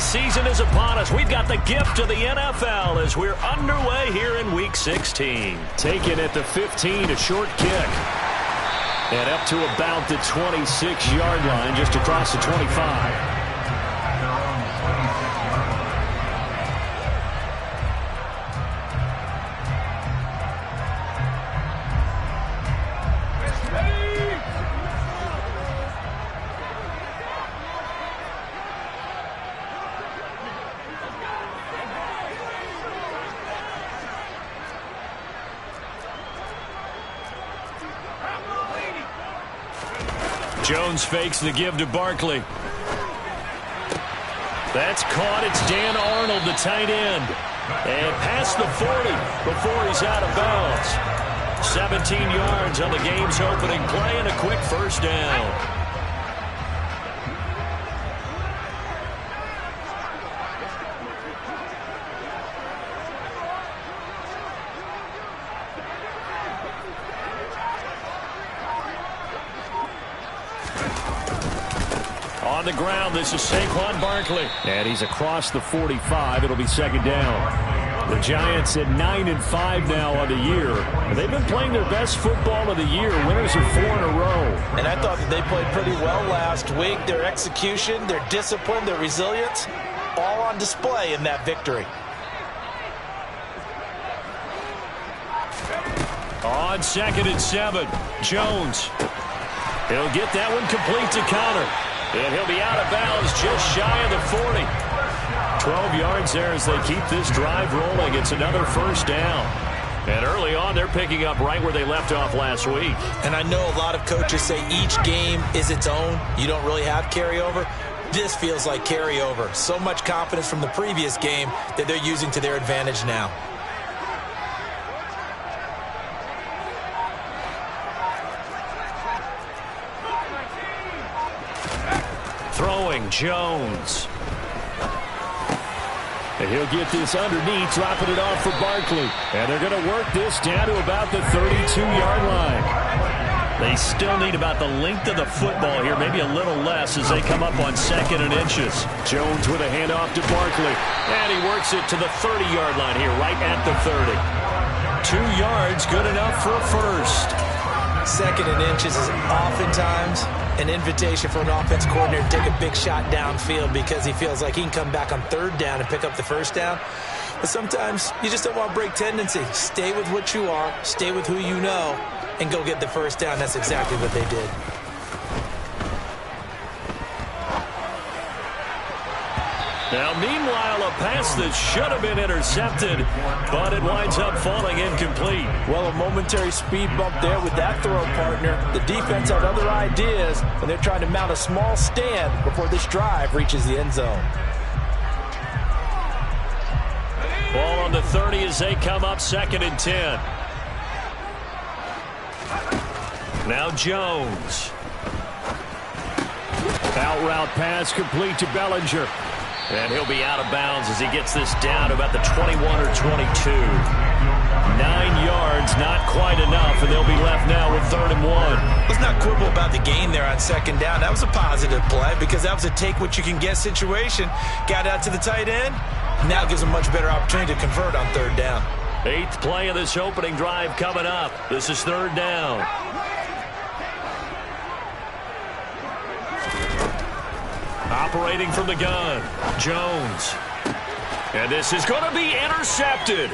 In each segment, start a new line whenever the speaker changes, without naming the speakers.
season is upon us. We've got the gift of the NFL as we're underway here in Week 16.
Taken at the 15, a short kick. And up to about the 26-yard line, just across the 25.
Jones fakes the give to Barkley. That's caught. It's Dan Arnold, the tight end. And past the 40 before he's out of bounds. 17 yards on the game's opening play and a quick first down. On the ground, this is Saquon Barkley.
And he's across the 45. It'll be second down. The Giants at 9-5 now on the year. They've been playing their best football of the year. Winners are 4 in a row.
And I thought that they played pretty well last week. Their execution, their discipline, their resilience, all on display in that victory.
On 2nd and 7, Jones. He'll get that one complete to Connor. And he'll be out of bounds just shy of the 40. 12 yards there as they keep this drive rolling. It's another first down. And early on, they're picking up right where they left off last week.
And I know a lot of coaches say each game is its own. You don't really have carryover. This feels like carryover. So much confidence from the previous game that they're using to their advantage now.
Throwing Jones.
And he'll get this underneath, dropping it off for Barkley. And they're going to work this down to about the 32-yard line.
They still need about the length of the football here, maybe a little less as they come up on 2nd and inches.
Jones with a handoff to Barkley.
And he works it to the 30-yard line here, right at the 30. 2 yards, good enough for a first.
2nd and inches is oftentimes an invitation for an offense coordinator to take a big shot downfield because he feels like he can come back on 3rd down and pick up the first down. But sometimes you just don't want to break tendency. Stay with what you are, stay with who you know, and go get the first down. That's exactly what they did.
Now, meanwhile, a pass that should have been intercepted, but it winds up falling incomplete.
Well, a momentary speed bump there with that throw partner. The defense had other ideas, and they're trying to mount a small stand before this drive reaches the end zone.
Ball on the 30 as they come up 2nd and 10. Now Jones.
Out route pass complete to Bellinger.
And he'll be out of bounds as he gets this down to about the 21 or 22. 9 yards, not quite enough, and they'll be left now with 3rd and 1.
Let's not quibble about the gain there on 2nd down. That was a positive play because that was a take-what-you-can-get situation. Got out to the tight end. Now gives a much better opportunity to convert on 3rd down.
8th play of this opening drive coming up. This is 3rd down. Operating from the gun, Jones. And this is going to be intercepted.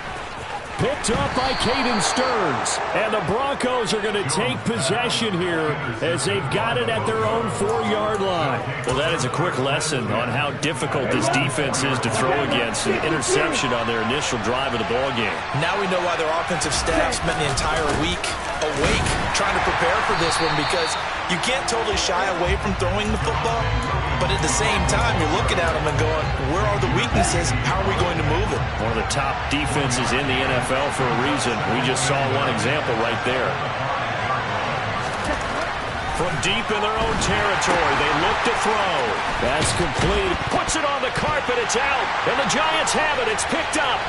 Picked up by Caden Stearns. And the Broncos are going to take possession here as they've got it at their own 4-yard line.
Well, that is a quick lesson on how difficult this defense is to throw against. An interception on their initial drive of the ballgame.
Now we know why their offensive staff spent the entire week awake trying to prepare for this one, because you can't totally shy away from throwing the football, but at the same time, you're looking at them and going, where are the weaknesses? How are we going to move it?
One of the top defenses in the NFL for a reason. We just saw one example right there. From deep in their own territory, they look to throw.
That's complete.
Puts it on the carpet. It's out. And the Giants have it. It's picked up.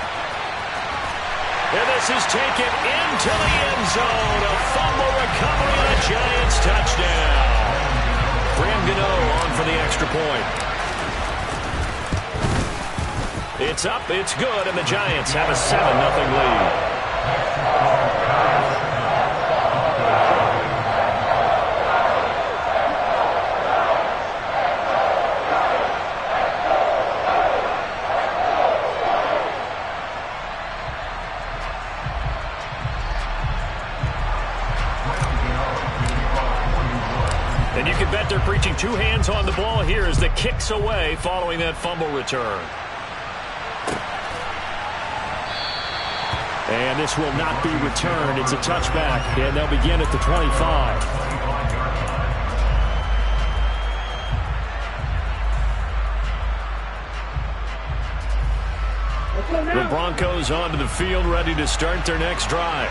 And this is taken into the end zone. A fumble recovery and a Giants touchdown. Graham Gano on for the extra point. It's up, it's good, and the Giants have a 7-0 lead. And you can bet they're preaching two hands on the ball here as the kick's away following that fumble return. And this will not be returned. It's a touchback, and they'll begin at the 25. The Broncos onto the field, ready to start their next drive.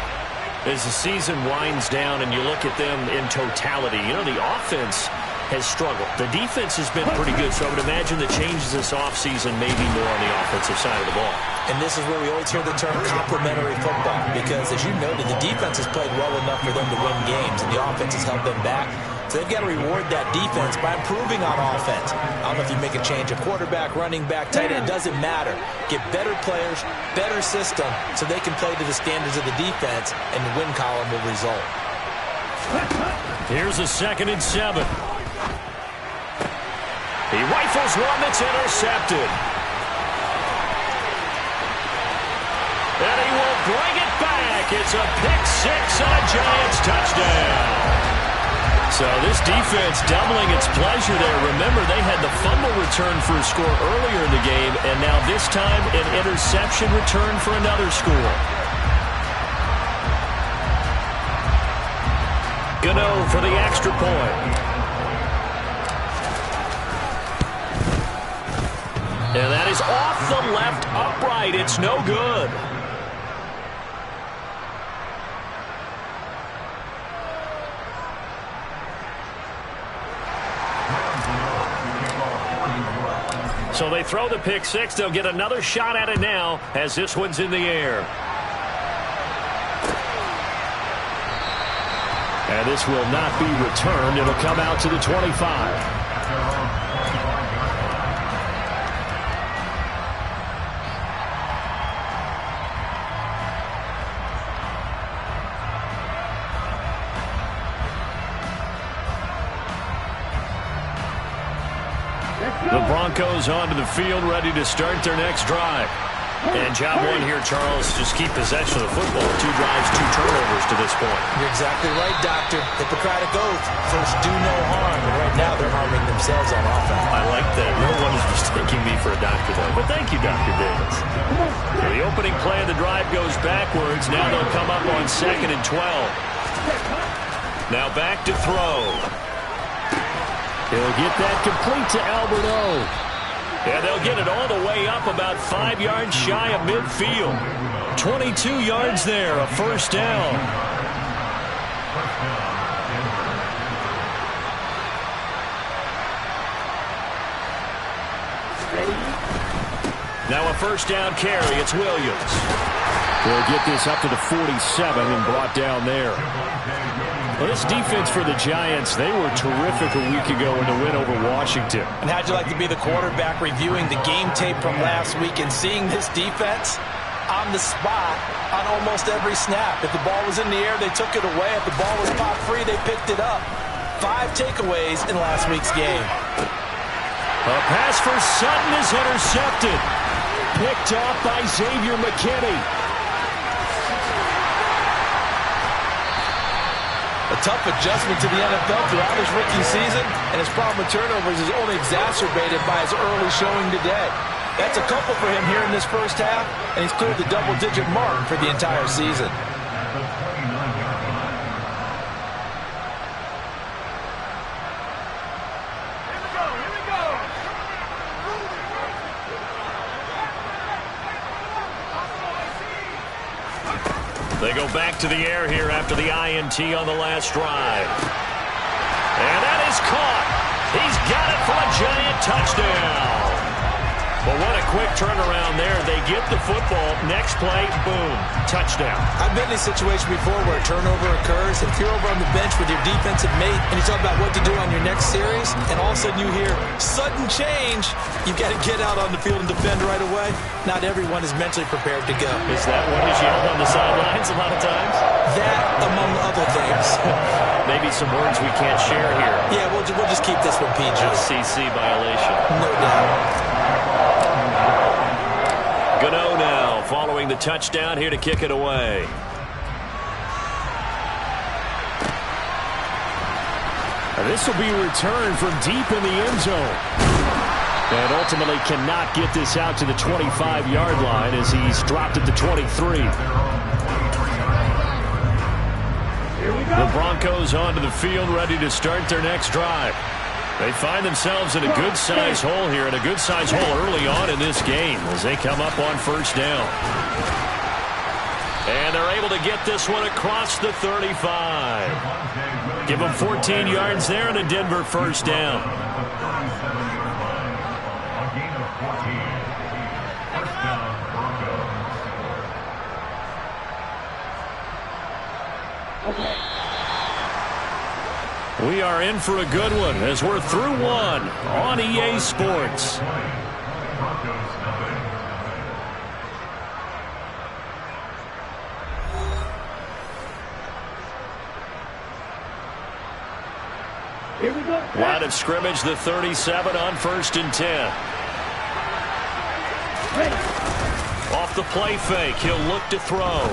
As the season winds down and you look at them in totality, you know, the offense has struggled. The defense has been pretty good, so I would imagine the changes this offseason may be more on the offensive side of the ball.
And this is where we always hear the term complementary football, because as you noted, the defense has played well enough for them to win games, and the offense has held them back. So they've got to reward that defense by improving on offense. I don't know if you make a change of quarterback, running back, tight end. It doesn't matter. Get better players, better system, so they can play to the standards of the defense, and the win column will result.
Here's a 2nd and 7. He rifles one that's intercepted. And he will bring it back. It's a pick-6 and a Giants touchdown. So this defense doubling its pleasure there. Remember, they had the fumble return for a score earlier in the game, and now this time an interception return for another score. Gano for the extra point. And that is off the left upright. It's no good. So they throw the pick-6. They'll get another shot at it now as this one's in the air. And this will not be returned. It'll come out to the 25. The Broncos onto the field, ready to start their next drive. And job one here, Charles, just keep possession of the football. 2 drives, 2 turnovers to this point.
You're exactly right, Doctor. Hippocratic oath. First, do no harm. And right now, they're harming themselves on offense.
I like that. No one is mistaking me for a doctor, though. But thank you, Dr. Davis. So the opening play of the drive goes backwards. Now they'll come up on 2nd and 12. Now back to throw. He'll get that complete to Albert O. And they'll get it all the way up about 5 yards shy of midfield. 22 yards there, a first down. Now a first down carry. It's Williams. They'll get this up to the 47 and brought down there. Well, this defense for the Giants, they were terrific a week ago in the win over Washington.
And how'd you like to be the quarterback reviewing the game tape from last week and seeing this defense on the spot on almost every snap? If the ball was in the air, they took it away. If the ball was popped free, they picked it up. 5 takeaways in last week's game.
A pass for Sutton is intercepted. Picked off by Xavier McKinney.
A tough adjustment to the NFL throughout his rookie season, and his problem with turnovers is only exacerbated by his early showing today. That's a couple for him here in this first half, and he's cleared the double-digit mark for the entire season.
They go back to the air here after the INT on the last drive. And that is caught. He's got it for a Giant touchdown. Well, what a quick turnaround there. They get the football. Next play, boom, touchdown.
I've been in a situation before where a turnover occurs. If you're over on the bench with your defensive mate and you talk about what to do on your next series, and all of a sudden you hear sudden change, you've got to get out on the field and defend right away. Not everyone is mentally prepared to go.
Is that what is yelled on the sidelines a lot of times?
That, among other things.
Maybe some words we can't share here.
Yeah, we'll just keep this one PG.
CC violation.
No doubt.
Gano now following the touchdown here to kick it away.
And this will be returned from deep in the end zone. And ultimately cannot get this out to the 25-yard line as he's dropped at the 23. The Broncos onto the field, ready to start their next drive. They find themselves in a good-sized hole here, and a good-sized hole early on in this game as they come up on first down. And they're able to get this one across the 35. Give them 14 yards there and a Denver first down. We are in for a good one as we're through one on EA Sports. Line of scrimmage, the 37 on 1st and 10. Off the play fake, he'll look to throw.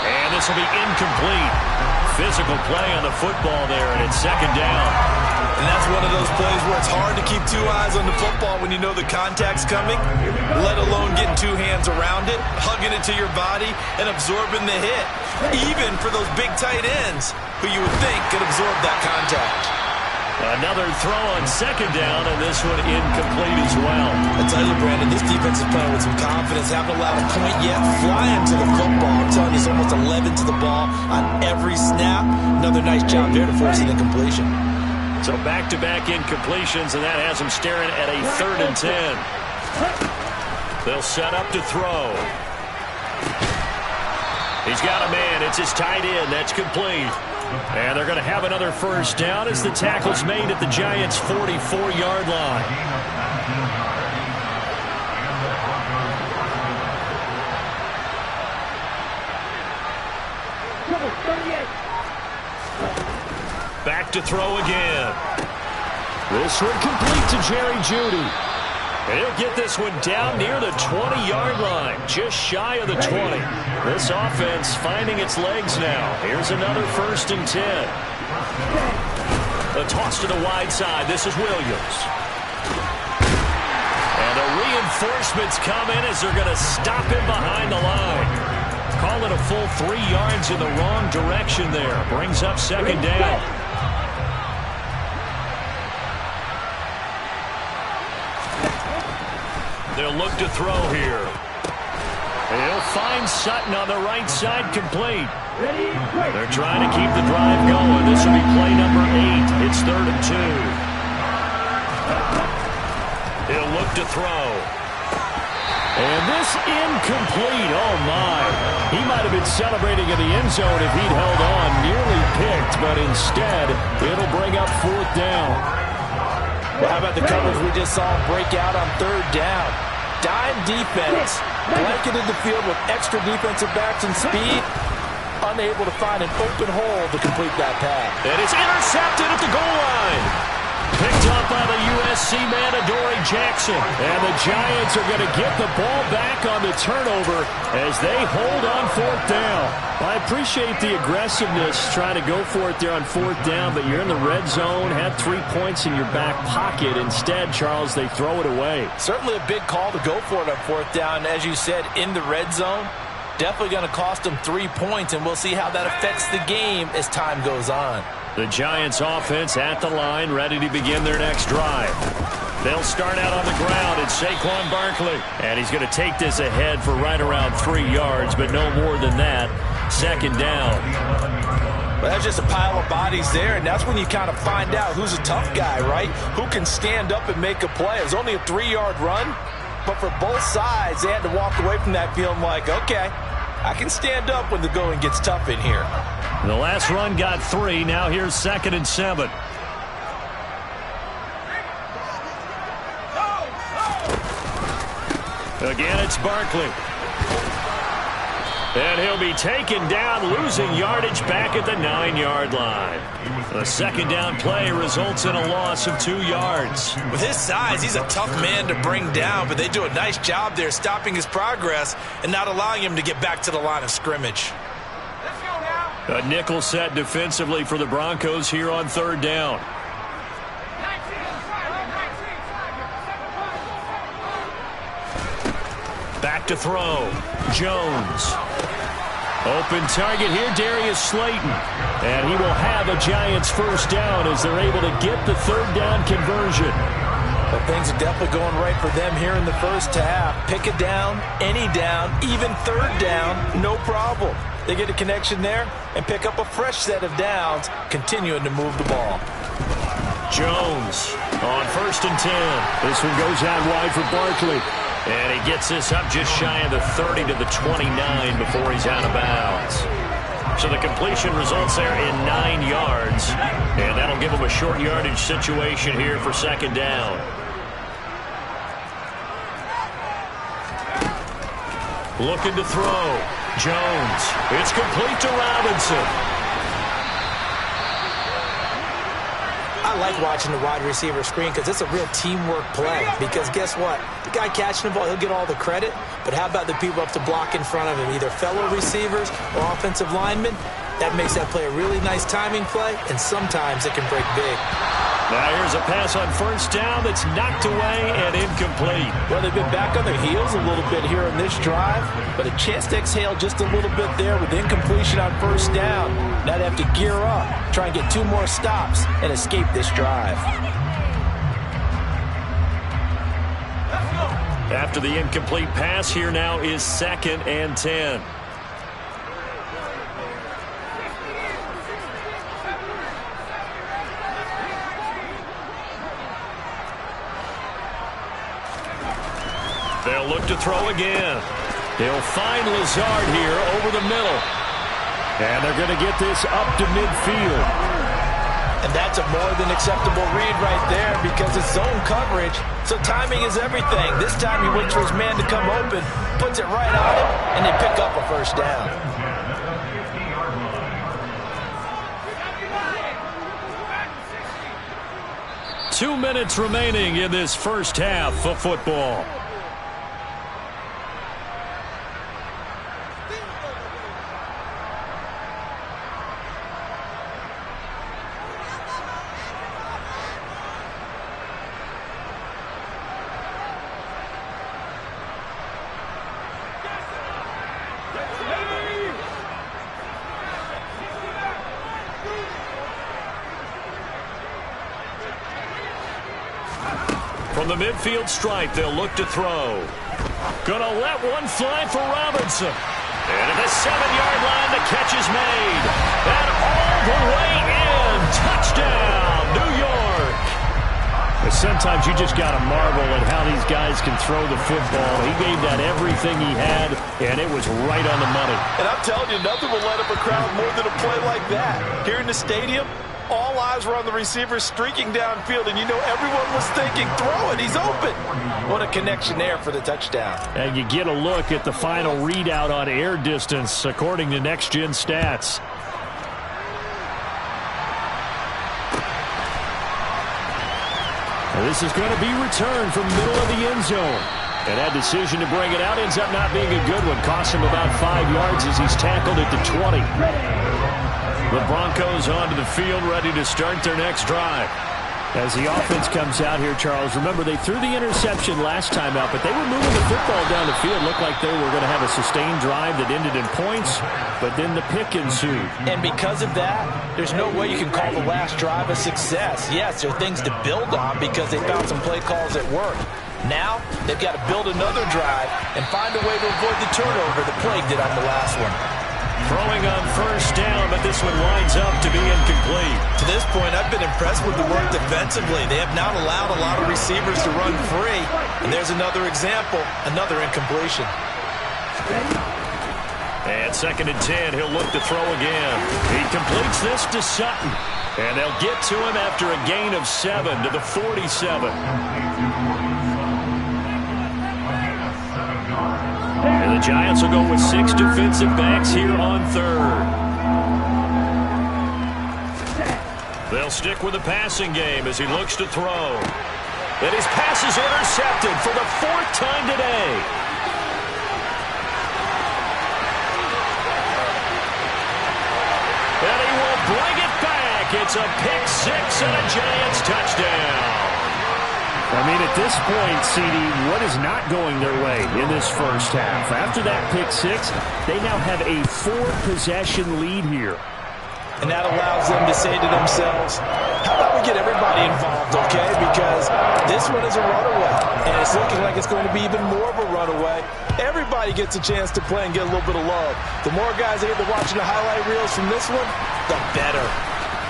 And this will be incomplete. Physical play on the football there, and it's second down.
And that's one of those plays where it's hard to keep two eyes on the football when you know the contact's coming, let alone getting two hands around it, hugging it to your body, and absorbing the hit. Even for those big tight ends who you would think could absorb that contact.
Another throw on second down, and this one incomplete as well.
I tell you, Brandon, this defense is playing with some confidence. Haven't allowed a point yet. Flying to the football. I'm telling you, it's almost 11 to the ball on every snap. Another nice job there to force an incompletion.
So back-to-back incompletions, and that has them staring at a 3rd and 10. They'll set up to throw. He's got a man. It's his tight end. That's complete. And they're going to have another first down as the tackle's made at the Giants' 44-yard line. Back to throw again.
This one complete to Jerry Jeudy.
He'll get this one down near the 20-yard line, just shy of the 20. This offense finding its legs now. Here's another 1st and 10. A toss to the wide side. This is Williams. And the reinforcements come in as they're going to stop him behind the line. Call it a full 3 yards in the wrong direction there. Brings up second down. They'll look to throw here. He'll find Sutton on the right side, complete. They're trying to keep the drive going. This will be play number 8. It's 3rd and 2. He'll look to throw.
And this incomplete. Oh, my. He might have been celebrating in the end zone if he'd held on. Nearly picked, but instead, it'll bring up 4th down.
Well, how about the coverage we just saw break out on 3rd down? Dime defense, blanketed the field with extra defensive backs and speed, unable to find an open hole to complete that pass.
And it's intercepted at the goal line. Picked up by the USC man, Adoree Jackson. And the Giants are going to get the ball back on the turnover as they hold on 4th down.
I appreciate the aggressiveness trying to go for it there on 4th down, but you're in the red zone, had 3 points in your back pocket. Instead, Charles, they throw it away.
Certainly a big call to go for it on 4th down. As you said, in the red zone, definitely going to cost them 3 points, and we'll see how that affects the game as time goes on.
The Giants offense at the line, ready to begin their next drive. They'll start out on the ground. It's Saquon Barkley. And he's going to take this ahead for right around 3 yards, but no more than that. Second down.
But that's just a pile of bodies there, and that's when you kind of find out who's a tough guy, right? Who can stand up and make a play. It was only a 3-yard run, but for both sides, they had to walk away from that feeling like, okay, I can stand up when the going gets tough in here.
The last run got 3. Now here's 2nd and 7. Again, it's Barkley. And he'll be taken down, losing yardage back at the 9-yard line. A 2nd down play results in a loss of 2 yards.
With his size, he's a tough man to bring down, but they do a nice job there stopping his progress and not allowing him to get back to the line of scrimmage.
A nickel set defensively for the Broncos here on 3rd down. Back to throw. Jones. Open target here, Darius Slayton. And he will have a Giants 1st down as they're able to get the 3rd down conversion.
But things are definitely going right for them here in the first half. Pick a down, any down, even 3rd down, no problem. They get a connection there and pick up a fresh set of downs, continuing to move the ball.
Jones on 1st and 10. This one goes out wide for Barkley. And he gets this up just shy of the 30 to the 29 before he's out of bounds. So the completion results there in 9 yards. And that'll give him a short yardage situation here for 2nd down. Looking to throw. Jones. It's complete to Robinson.
I like watching the wide receiver screen because it's a real teamwork play. Because guess what? The guy catching the ball, he'll get all the credit. But how about the people up to block in front of him, either fellow receivers or offensive linemen? That makes that play a really nice timing play, and sometimes it can break big.
Now here's a pass on 1st down that's knocked away and incomplete.
Well, they've been back on their heels a little bit here on this drive, but a chance to exhale just a little bit there with incompletion on 1st down. Now they have to gear up, try and get 2 more stops, and escape this drive.
After the incomplete pass, here now is 2nd and 10. They'll look to throw again. They'll find Lazard here over the middle. And they're going to get this up to midfield.
And that's a more than acceptable read right there because it's zone coverage, so timing is everything. This time he waits for his man to come open, puts it right on him, and they pick up a 1st down.
Two minutes remaining in this first half of football. From the midfield stripe, they'll look to throw. Gonna let one fly for Robinson. And at the 7-yard line, the catch is made. And all the way in. Touchdown, New York. But sometimes you just got to marvel at how these guys can throw the football. He gave that everything he had, and it was right on the money.
And I'm telling you, nothing will light up a crowd more than a play like that. Here in the stadium, all eyes were on the receiver streaking downfield, and you know everyone was thinking, throw it, he's open. What a connection there for the touchdown.
And you get a look at the final readout on air distance, according to Next Gen Stats. This is going to be returned from middle of the end zone. And that decision to bring it out ends up not being a good one. Costs him about 5 yards as he's tackled at the 20. The Broncos onto the field, ready to start their next drive. As the offense comes out here, Charles, remember they threw the interception last time out, but they were moving the football down the field. Looked like they were going to have a sustained drive that ended in points, but then the pick ensued.
And because of that, there's no way you can call the last drive a success. Yes, there are things to build on because they found some play calls that work. Now, they've got to build another drive and find a way to avoid the turnover the plague did on the last one.
Throwing on first down, but this one winds up to be incomplete.
To this point, I've been impressed with the work defensively. They have not allowed a lot of receivers to run free. And there's another example, another incompletion.
And 2nd and 10, he'll look to throw again. He completes this to Sutton. And they'll get to him after a gain of 7 to the 47. And the Giants will go with 6 defensive backs here on 3rd. They'll stick with the passing game as he looks to throw. And his pass is intercepted for the 4th time today. And he will bring it back. It's a pick-6 and a Giants touchdown.
I mean, at this point, CD, what is not going their way in this first half? After that pick-6, they now have a 4-possession lead here.
And that allows them to say to themselves, how about we get everybody involved, okay? Because this one is a runaway, and it's looking like it's going to be even more of a runaway. Everybody gets a chance to play and get a little bit of love. The more guys that get to watching the highlight reels from this one, the better.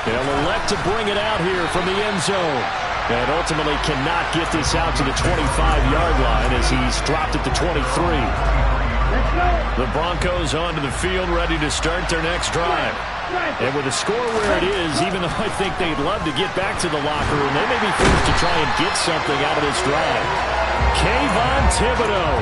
They'll elect to bring it out here from the end zone. And ultimately cannot get this out to the 25-yard line as he's dropped it to 23. The Broncos onto the field ready to start their next drive. And with the score where it is, even though I think they'd love to get back to the locker room, they may be forced to try and get something out of this drive. Kayvon Thibodeau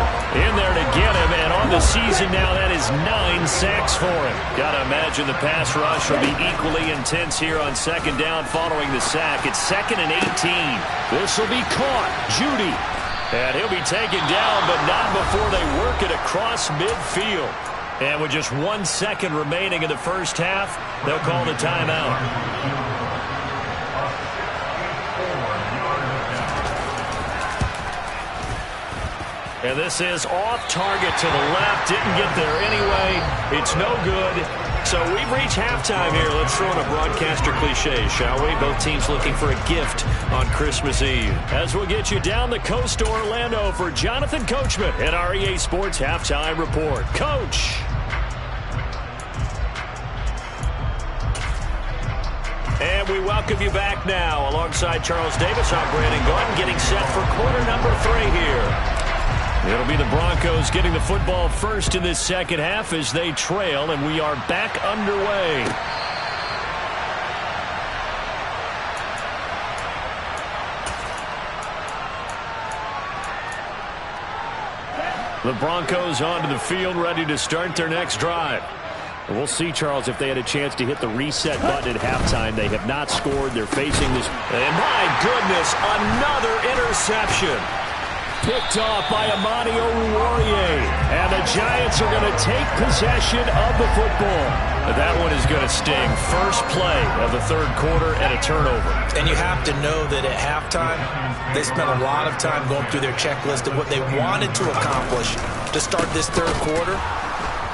in there to get him, and on the season now, that is 9 sacks for him. Got to imagine the pass rush will be equally intense here on 2nd down following the sack. It's 2nd and 18. This will be caught. Judy. And he'll be taken down, but not before they work it across midfield. And with just 1 second remaining in the first half, they'll call the timeout. And this is off target to the left. Didn't get there anyway. It's no good. So we've reached halftime here. Let's throw in a broadcaster cliche, shall we? Both teams looking for a gift on Christmas Eve. As we'll get you down the coast to Orlando for Jonathan Coachman at our EA Sports Halftime Report. Coach. And we welcome you back now. Alongside Charles Davis, I'm Brandon Gordon, getting set for quarter number 3 here. It'll be the Broncos getting the football first in this second half as they trail, and we are back underway. The Broncos onto the field ready to start their next drive. And we'll see, Charles, if they had a chance to hit the reset button at halftime. They have not scored. They're facing this. And my goodness, another interception. Picked off by Amani Oruwariye. And the Giants are going to take possession of the football. That one is going to sting. First play of the 3rd quarter and a turnover.
And you have to know that at halftime, they spent a lot of time going through their checklist of what they wanted to accomplish to start this 3rd quarter.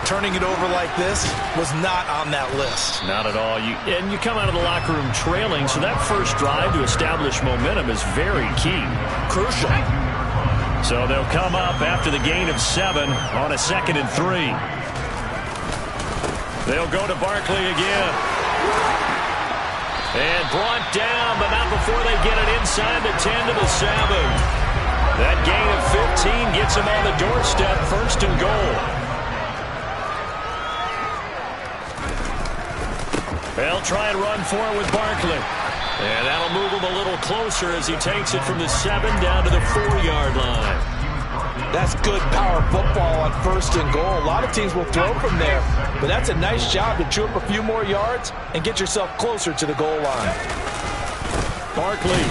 Turning it over like this was not on that list.
Not at all. And you come out of the locker room trailing, so that first drive to establish momentum is very key. Crucial. So they'll come up after the gain of 7 on a 2nd and 3. They'll go to Barkley again. And brought down, but not before they get it inside the 10 to the 7. That gain of 15 gets them on the doorstep, 1st and goal. They'll try and run for it with Barkley. And that'll move him a little closer as he takes it from the 7 down to the 4-yard line.
That's good power football on 1st and goal. A lot of teams will throw from there, but that's a nice job to chew up a few more yards and get yourself closer to the goal line.
Barkley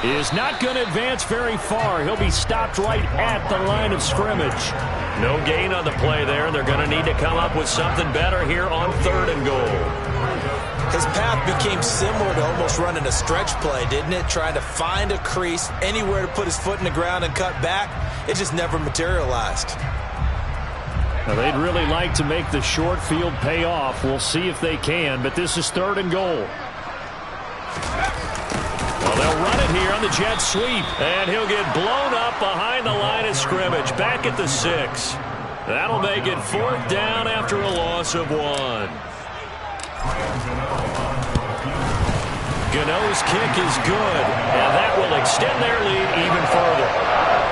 is not going to advance very far. He'll be stopped right at the line of scrimmage. No gain on the play there. They're going to need to come up with something better here on 3rd and goal.
His path became similar to almost running a stretch play, didn't it? Trying to find a crease, anywhere to put his foot in the ground and cut back. It just never materialized.
Now, they'd really like to make the short field pay off. We'll see if they can, but this is 3rd and goal. Well, they'll run it here on the jet sweep, and he'll get blown up behind the line of scrimmage, back at the 6. That'll make it 4th down after a loss of 1. Gano's kick is good, and that will extend their lead even further.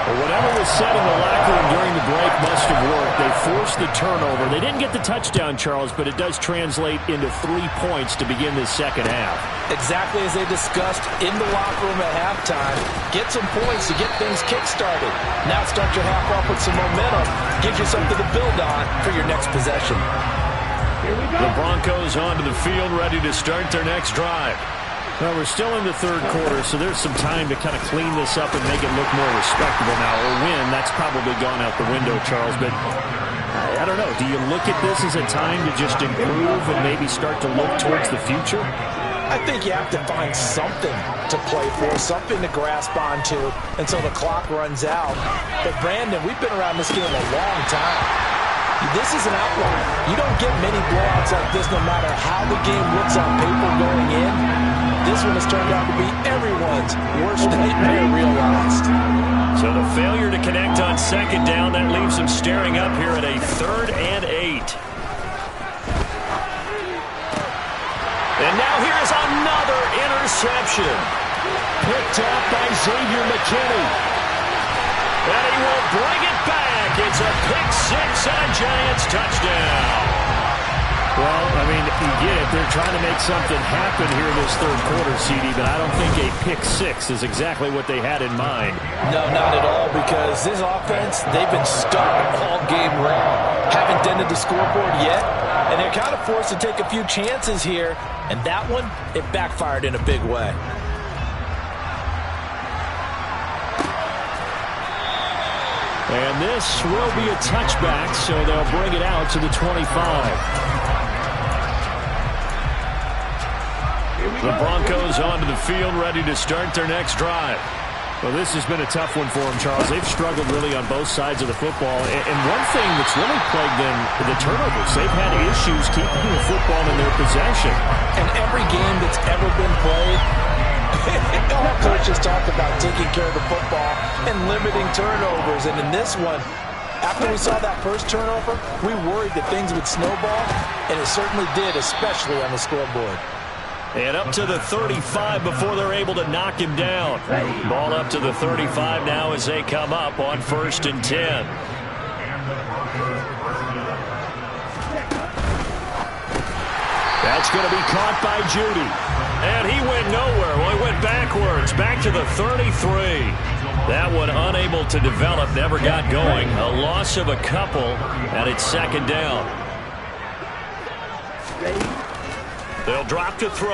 Well, whatever was said in the locker room during the break must have worked. They forced the turnover. They didn't get the touchdown, Charles, but it does translate into 3 points to begin this second half.
Exactly as they discussed in the locker room at halftime. Get some points to get things kick-started. Now start your half off with some momentum. Gives you something to build on for your next possession.
The Broncos onto the field, ready to start their next drive. Well, we're still in the third quarter, so there's some time to kind of clean this up and make it look more respectable now. Or win, that's probably gone out the window, Charles. But I don't know. Do you look at this as a time to just improve and maybe start to look towards the future?
I think you have to find something to play for, something to grasp onto until the clock runs out. But, Brandon, we've been around this game a long time. This is an outlier. You don't get many blowouts like this no matter how the game looks on paper going in. This one has turned out to be everyone's worst nightmare realized.
So the failure to connect on 2nd down, that leaves them staring up here at a 3rd and 8. And now here's another interception. Picked up by Xavier McKinney. And he will bring it back. It's a pick-6 and a Giants touchdown.
Well, I mean, you get it. They're trying to make something happen here this third quarter, CD, but I don't think a pick-6 is exactly what they had in mind.
No, not at all, because this offense, they've been stuck all game long. Haven't dented the scoreboard yet, and they're kind of forced to take a few chances here, and that one, it backfired in a big way.
And this will be a touchback, so they'll bring it out to the 25. The Broncos onto the field, ready to start their next drive.
Well, this has been a tough one for them, Charles. They've struggled really on both sides of the football. And one thing that's really plagued them, the turnovers. They've had issues keeping the football in their possession.
And every game that's ever been played, all coaches talk about taking care of the football and limiting turnovers. And in this one, after we saw that first turnover, we worried that things would snowball, and it certainly did, especially on the scoreboard.
And up to the 35 before they're able to knock him down. Ball up to the 35 now as they come up on 1st and 10. That's going to be caught by Judy. And he went nowhere. Well, he went backwards, back to the 33. That one unable to develop, never got going. A loss of a couple, and it's 2nd down. They'll drop to throw.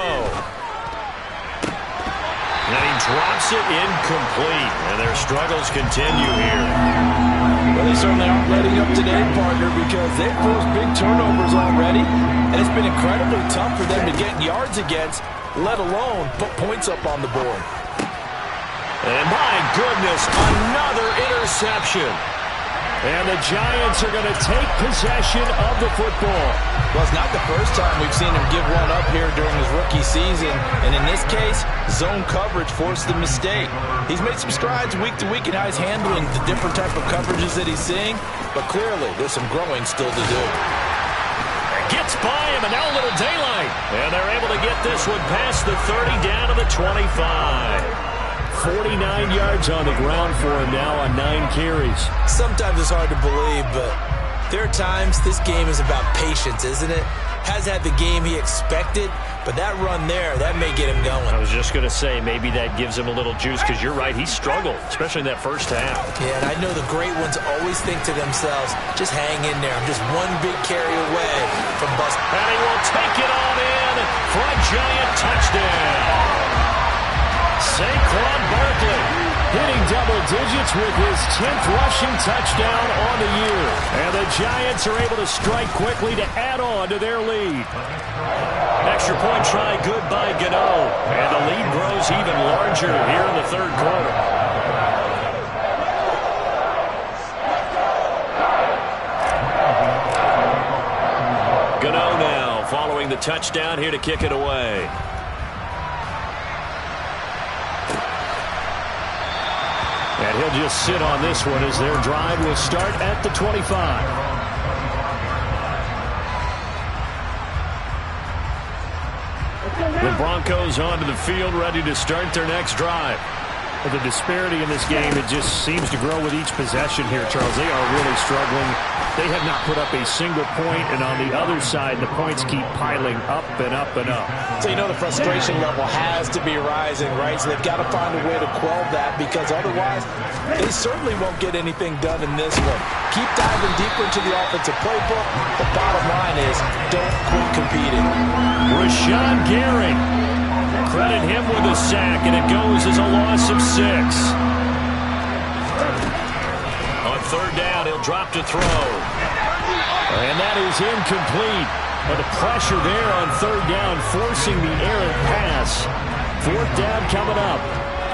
And he drops it incomplete. And their struggles continue here.
Well, they certainly aren't letting up today, partner, because they've forced big turnovers already. And it's been incredibly tough for them to get yards against, let alone put points up on the board.
And my goodness, another interception. And the Giants are going to take possession of the football.
Well, it's not the first time we've seen him give one up here during his rookie season. And in this case, zone coverage forced the mistake. He's made some strides week to week in how he's handling the different type of coverages that he's seeing. But clearly, there's some growing still to do.
Gets by him, and now a little daylight. And they're able to get this one past the 30 down to the 25. 49 yards on the ground for him now on 9 carries.
Sometimes it's hard to believe, but there are times this game is about patience, isn't it? Has had the game he expected, but that run there, that may get him going.
I was just going to say, maybe that gives him a little juice, because you're right, he struggled, especially in that first half.
Yeah, and I know the great ones always think to themselves, just hang in there. I'm just one big carry away from bust.
And he will take it on in for a Giant touchdown. Saquon Barkley hitting double digits with his 10th rushing touchdown on the year. And the Giants are able to strike quickly to add on to their lead. Extra point try good by Gano. And the lead grows even larger here in the third quarter. Gano now following the touchdown here to kick it away. And And he'll just sit on this one as their drive will start at the 25. The Broncos onto the field, ready to start their next drive.
Well, the disparity in this game, it just seems to grow with each possession here, Charles. They are really struggling. They have not put up a single point, and on the other side, the points keep piling up and up and up.
So you know the frustration level has to be rising, right? So they've got to find a way to quell that, because otherwise they certainly won't get anything done in this one. Keep diving deeper into the offensive playbook. The bottom line is don't quit competing.
Rashawn Gary. Credit him with a sack, and it goes as a loss of 6. On third down, he'll drop to throw. And that is incomplete. But the pressure there on third down, forcing the errant pass. Fourth down coming up.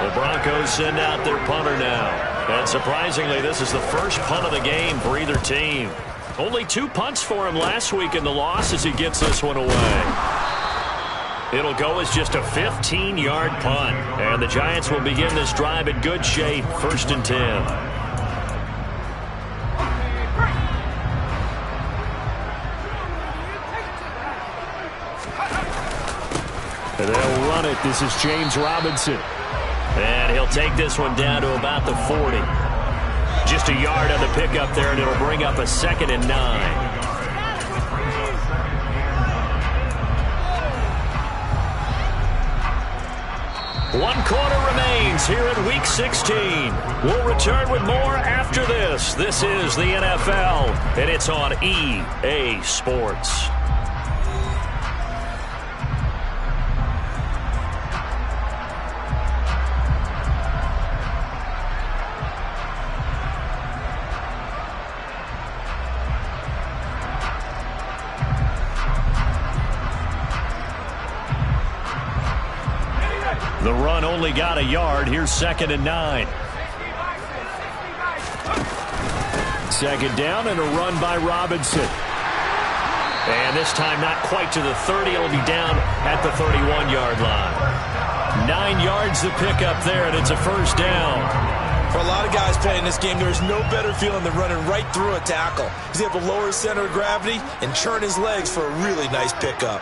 The Broncos send out their punter now. And surprisingly, this is the first punt of the game for either team. Only 2 punts for him last week in the loss as he gets this one away. It'll go as just a 15-yard punt. And the Giants will begin this drive in good shape, 1st and 10. They'll run it. This is James Robinson. And he'll take this one down to about the 40. Just a yard on the pickup there, and it'll bring up a 2nd and 9. One quarter remains here in Week 16. We'll return with more after this. This is the NFL, and it's on EA Sports. The run only got a yard. Here's 2nd and 9. 2nd down and a run by Robinson. And this time not quite to the 30. It'll be down at the 31-yard line. 9 yards the pickup there, and it's a 1st down.
For a lot of guys playing this game, there's no better feeling than running right through a tackle. He's able to lower his center of gravity and churn his legs for a really nice pickup.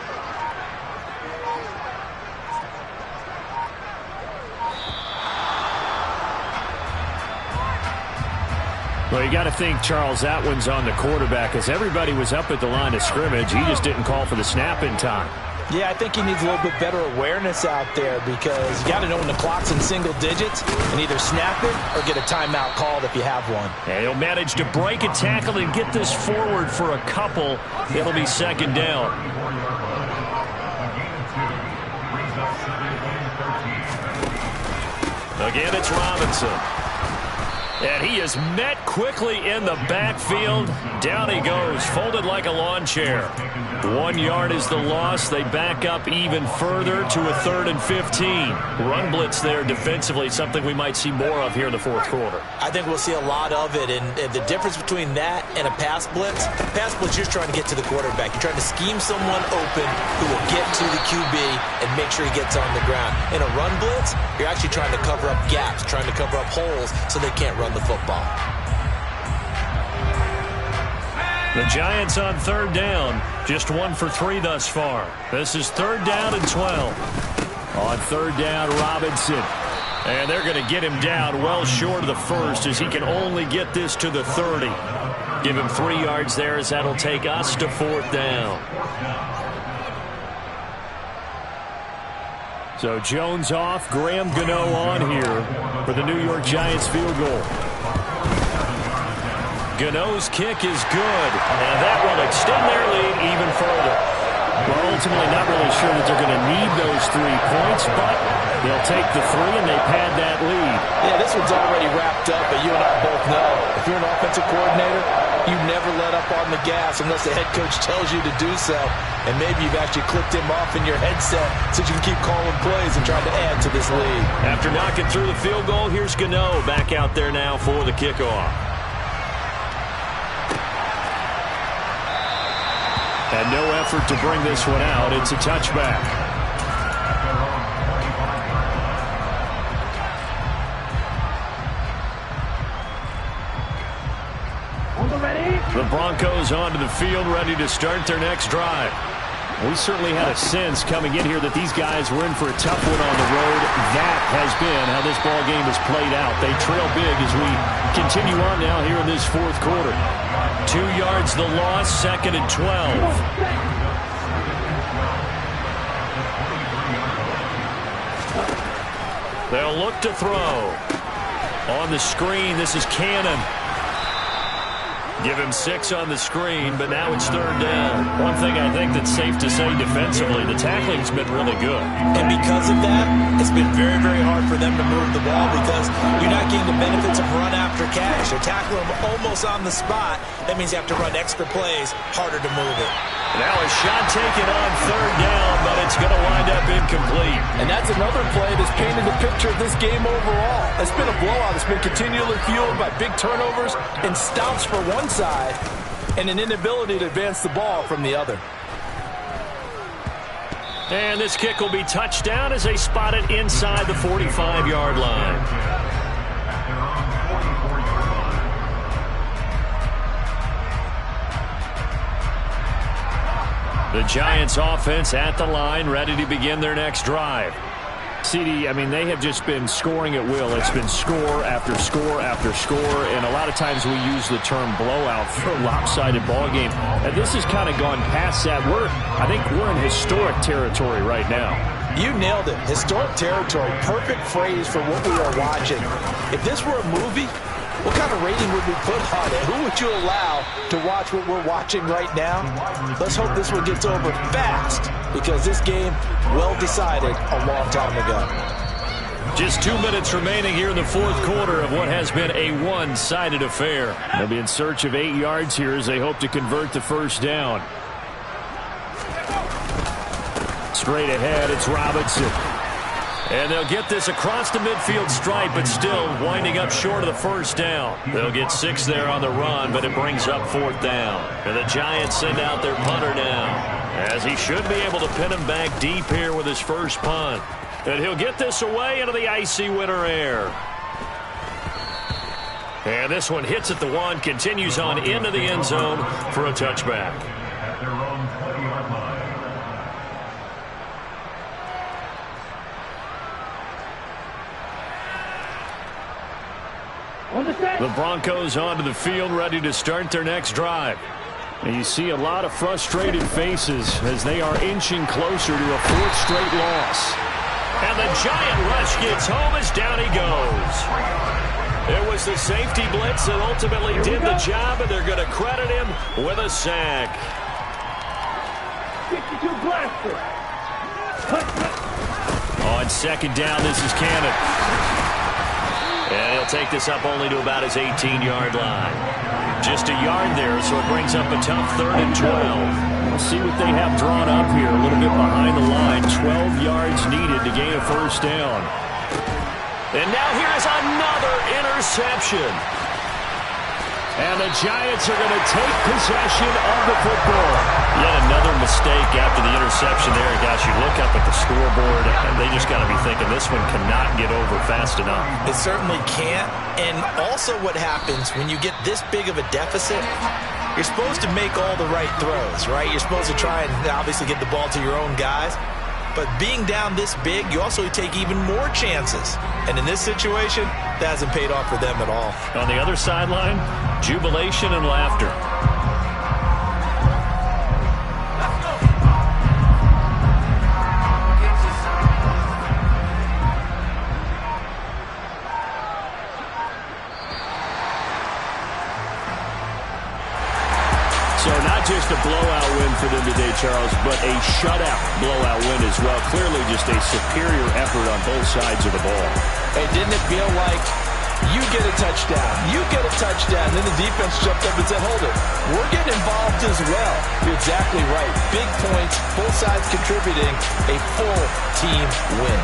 Well, you got to think, Charles, that one's on the quarterback, as everybody was up at the line of scrimmage. He just didn't call for the snap in time.
Yeah, I think he needs a little bit better awareness out there, because you got to know when the clock's in single digits and either snap it or get a timeout called if you have one.
And he'll manage to break a tackle and get this forward for a couple. It'll be 2nd down. Again, it's Robinson. And he is met quickly in the backfield. Down he goes, folded like a lawn chair. 1 yard is the loss. They back up even further to a 3rd and 15. Run blitz there defensively, something we might see more of here in the 4th quarter.
I think we'll see a lot of it. And the difference between that and a pass blitz, you're trying to get to the quarterback. You're trying to scheme someone open who will get to the QB and make sure he gets on the ground. In a run blitz, you're actually trying to cover up gaps, trying to cover up holes so they can't run the football.
The Giants on 3rd down, just 1 for 3 thus far. This is 3rd down and 12. On 3rd down, Robinson. And they're going to get him down well short of the 1st, as he can only get this to the 30. Give him 3 yards there, as that'll take us to 4th down. So Jones off, Graham Gano on here for the New York Giants field goal. Gano's kick is good, and that will extend their lead even further. Well, ultimately not really sure that they're going to need those 3 points, but they'll take the 3 and they pad that lead.
Yeah, this one's already wrapped up, but you and I both know if you're an offensive coordinator, you never let up on the gas unless the head coach tells you to do so. And maybe you've actually clicked him off in your headset so you can keep calling plays and trying to add to this lead.
After knocking through the field goal, here's Gano back out there now for the kickoff. And no effort to bring this one out. It's a touchback. The Broncos onto the field, ready to start their next drive. We certainly had a sense coming in here that these guys were in for a tough one on the road. That has been how this ball game has played out. They trail big as we continue on now here in this fourth quarter. 2 yards the loss, 2nd and 12. They'll look to throw. On the screen, this is Cannon. Give him 6 on the screen, but now it's 3rd down. One thing I think that's safe to say defensively, the tackling's been really good.
And because of that, it's been very, very hard for them to move the ball because you're not getting the benefits of run after catch. They're tackling them almost on the spot. That means you have to run extra plays, harder to move it.
Now a shot taken on 3rd down, but it's going to wind up incomplete.
And that's another play that's painted the picture of this game overall. It's been a blowout. It's been continually fueled by big turnovers and stops for one side and an inability to advance the ball from the other.
And this kick will be touchdown as they spot it inside the 45-yard line. The Giants offense at the line, ready to begin their next drive. CD, I mean, they have just been scoring at will. It's been score after score after score, and a lot of times we use the term blowout for a lopsided ball game. And this has kind of gone past that. I think we're in historic territory right now.
You nailed it. Historic territory. Perfect phrase for what we are watching. If this were a movie, what kind of rating would we put on it? Who would you allow to watch what we're watching right now? Let's hope this one gets over fast because this game, well decided a long time ago.
Just 2 minutes remaining here in the fourth quarter of what has been a one-sided affair. They'll be in search of 8 yards here as they hope to convert the first down. Straight ahead, it's Robinson. And they'll get this across the midfield stripe, but still winding up short of the first down. They'll get 6 there on the run, but it brings up 4th down. And the Giants send out their punter now, as he should be able to pin him back deep here with his first punt. And he'll get this away into the icy winter air. And this one hits at the 1, continues on into the end zone for a touchback. The Broncos onto the field, ready to start their next drive. And you see a lot of frustrated faces as they are inching closer to a 4th straight loss. And the giant rush gets home as down he goes. It was the safety blitz that ultimately did the job, and they're going to credit him with a sack.
52 blaster.
On 2nd down, this is Cannon. And he'll take this up only to about his 18-yard line. Just a yard there, so it brings up a tough 3rd and 12. We'll see what they have drawn up here. A little bit behind the line. 12 yards needed to gain a first down. And now here is another interception. And the Giants are going to take possession of the football. Yet another mistake after the interception there. Gosh, you look up at the scoreboard, and they just got to be thinking this one cannot get over fast enough.
It certainly can't. And also what happens when you get this big of a deficit, you're supposed to make all the right throws, right? You're supposed to try and obviously get the ball to your own guys. But being down this big, you also take even more chances. And in this situation, that hasn't paid off for them at all.
On the other sideline, jubilation and laughter. So not just a blowout win for them today, Charles, but a shutout blowout win as well. Clearly just a superior effort on both sides of the ball.
Hey, didn't it feel like you get a touchdown, then the defense jumped up and said, hold it, we're getting involved as well. You're exactly right. Big points, both sides contributing, a full team win.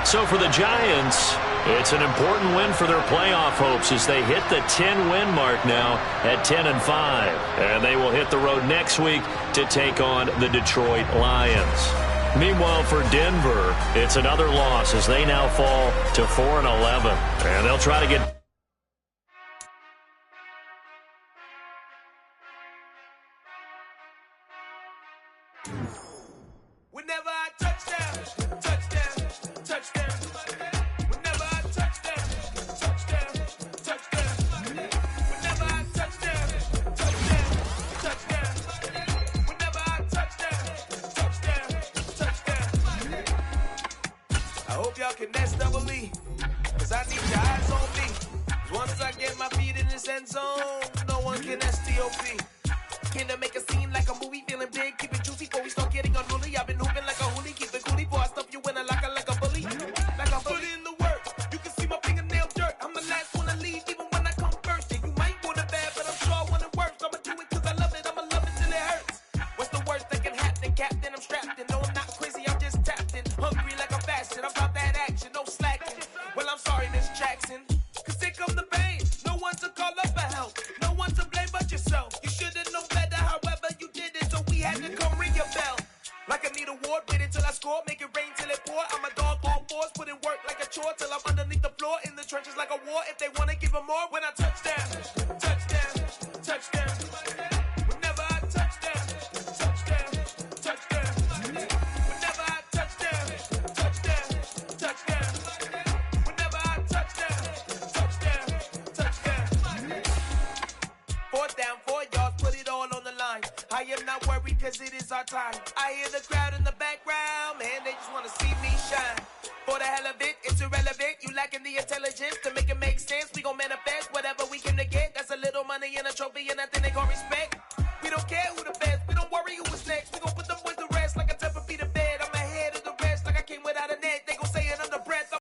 So for the Giants, it's an important win for their playoff hopes as they hit the 10-win mark now at 10-5. And they will hit the road next week to take on the Detroit Lions. Meanwhile, for Denver, it's another loss as they now fall to 4-11. And they'll try to get
Whenever I touchdown, touchdown, touchdown. Whenever I touchdown, touchdown, touchdown. Whenever I touchdown, touchdown, touchdown. Whenever I touchdown, touchdown, touchdown. I hope y'all can nest double E, cause I need your eyes on me. Once I get my feet in this end zone, no one can STOP. Can to make a scene like a movie, feeling big, keep it juicy before we start getting unruly. I've been hooping like a hoolie, keep it coolie before I stuff you in a locker like a bully. Like I put in the work, you can see my fingernail dirt. I'm the last one to leave, even when I come first. And you might want it bad, but I'm sure I want it worse. I'ma do it cause I love it, I'ma love it till it hurts. What's the worst that can happen, Captain? I'm strapped in, no I'm not crazy, I'm just tapped in. Hungry like I'm fasting, I'm about that action, no slacking. Well I'm sorry Miss Jackson, cause here come the pain. No one to call up for help, no one to blame but yourself. You should've known better, however you did it, so we had to come ring your bell. Like I need a ward, wait until I score, make it rain till it pour. I'm a dog on fours, put in work like a chore till I'm underneath the floor, in the trenches like a war. If they wanna give them more, when I touchdown, touchdown, touchdown. Whenever I touchdown, touchdown, touchdown. Whenever I touchdown, touchdown, touchdown. Whenever I touchdown, touchdown, touchdown. 4th down, 4 yards, put it all on the line. I am not worried cause it is our time. I hear the crowd in the background, man, they just wanna see me shine. For the hell of it, it's irrelevant. You lacking the intelligence to make it make sense. We gon' manifest whatever we came to get. That's a little money and a trophy and nothing they gon' respect. We don't care who the